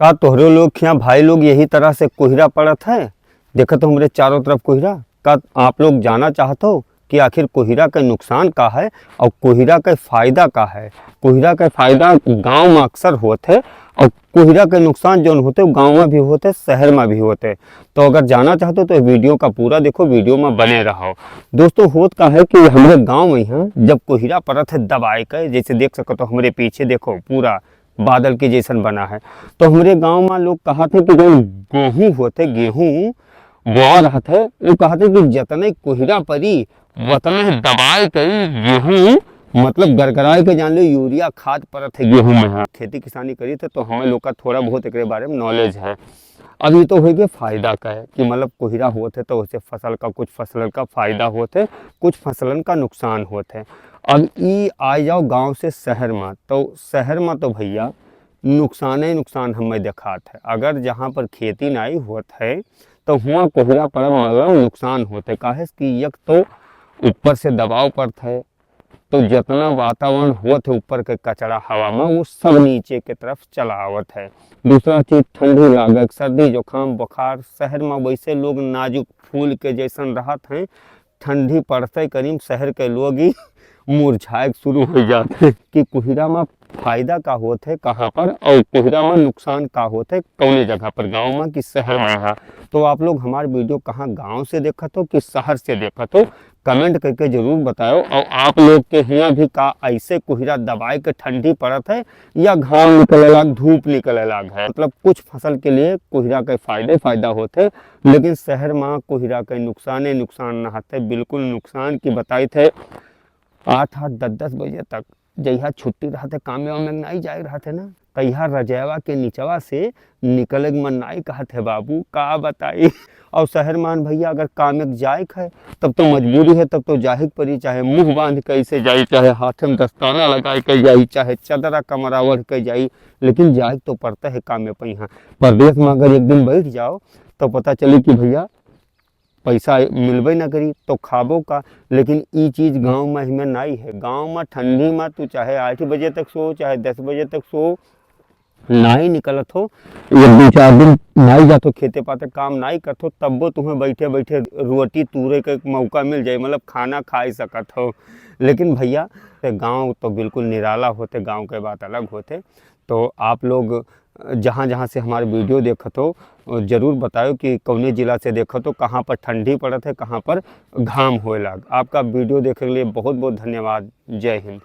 का तोहरे लोग यहाँ भाई लोग यही तरह से कोहरा पड़त है। देखो तो हमारे चारों तरफ कोहरा का आप लोग जाना चाहते हो कि आखिर कोहरा का नुकसान का है और कोहरा का फायदा का है। कोहरा का फायदा गांव में अक्सर होते है और कोहरा के नुकसान जो होते गांव में भी होते शहर में भी होते। तो अगर जाना चाहते हो तो वीडियो का पूरा देखो, वीडियो में बने रहो। दोस्तों होत का है कि हमारे गांव में यहाँ जब कोहरा पड़त है दबाए के, जैसे देख सको तो हमारे पीछे देखो पूरा बादल के जैसन बना है। तो हमारे गांव में लोग कहा थे कि जो गेहूं होते, गेहूं बोआ रहा थे, वो कहा थे कि जितने कोहरा पड़ी उतने दबाए के गेहूं मतलब गड़गड़ाए के जान लो यूरिया खाद पड़त है गेहूं में। हाँ खेती किसानी करी थे तो हमें लोग का थोड़ा बहुत एक बारे में नॉलेज है। अब ये तो हो गया फायदा का है कि मतलब कोहरा होते तो उससे फसल का कुछ फसल का फायदा होते, कुछ फसलन का नुकसान होते। अब ये आ जाओ गांव से शहर में, तो शहर में तो भैया नुकसान ही नुकसान हमें दिखात है। अगर जहाँ पर खेती नहीं होत है तो वहाँ कोहरा पर मतलब नुकसान होते। काहे कि एक तो ऊपर से दबाव पड़ता है, तो जितना वातावरण होत है ऊपर के कचरा हवा में वो सब नीचे के तरफ चला आवत है। दूसरा चीज ठंडी लागत, सर्दी जुकाम बुखार, शहर में वैसे लोग नाजुक फूल के जैसन रहत हैं, ठंडी पड़ते करीब शहर के लोग ही मुरझाए शुरू हो जाते हैं। कि कोहरा में फायदा का होता है कहाँ पर और कोहरा में नुकसान का होता है कौने जगह पर, गांव में कि शहर में है। तो आप लोग हमारे वीडियो कहाँ गांव से देखत हो कि शहर से देखत हो, कमेंट करके जरूर बताओ। और आप लोग के यहाँ भी का ऐसे कोहरा दबाए के ठंडी पड़त है या घाम निकले लाग, धूप निकले लाग है। मतलब कुछ फसल के लिए कोहरा के फायदा होते, लेकिन शहर में कोहरा के नुकसान न होते। बिल्कुल नुकसान की बताई थे 8-8 10-10 बजे तक जहिया छुट्टी रहते, कामे वामे नहीं जाए रहते ना, तहिया रजैवा के नीचवा से निकले मन नहीं कहते बाबू, का बताई। और शहर मान भैया अगर कामे जाए है तब तो मजबूरी है, तब तो जाहिक पड़ी, चाहे मुंह बांध कैसे जाई, चाहे हाथ में दस्ताना लगाए के जाई, चाहे चदरा कमरा ओढ़ के जाई, लेकिन जाए तो पड़ता है कामे पे। यहाँ प्रदेश में अगर एक दिन बैठ जाओ तो पता चले कि भैया पैसा मिलबे ना करी तो खाबो का। लेकिन ये चीज़ गांव में हमें नहीं है। गांव में ठंडी में तू चाहे 8 बजे तक सो, चाहे 10 बजे तक सो, नहीं निकलत हो, 1-2-4 दिन नहीं जातो खेते पाते काम नहीं करते, तब वो तुम्हें बैठे बैठे रोटी तूरे के मौका मिल जाए, मतलब खाना खा सकत हो। लेकिन भैया गांव तो बिल्कुल निराला होते, गांव के बात अलग होते। तो आप लोग जहाँ जहाँ से हमारे वीडियो देखत हो जरूर बताओ कि कौने जिला से देखत हो, कहाँ पर ठंडी पड़त है, कहाँ पर घाम होए लाग। आपका वीडियो देखने के लिए बहुत बहुत धन्यवाद। जय हिंद।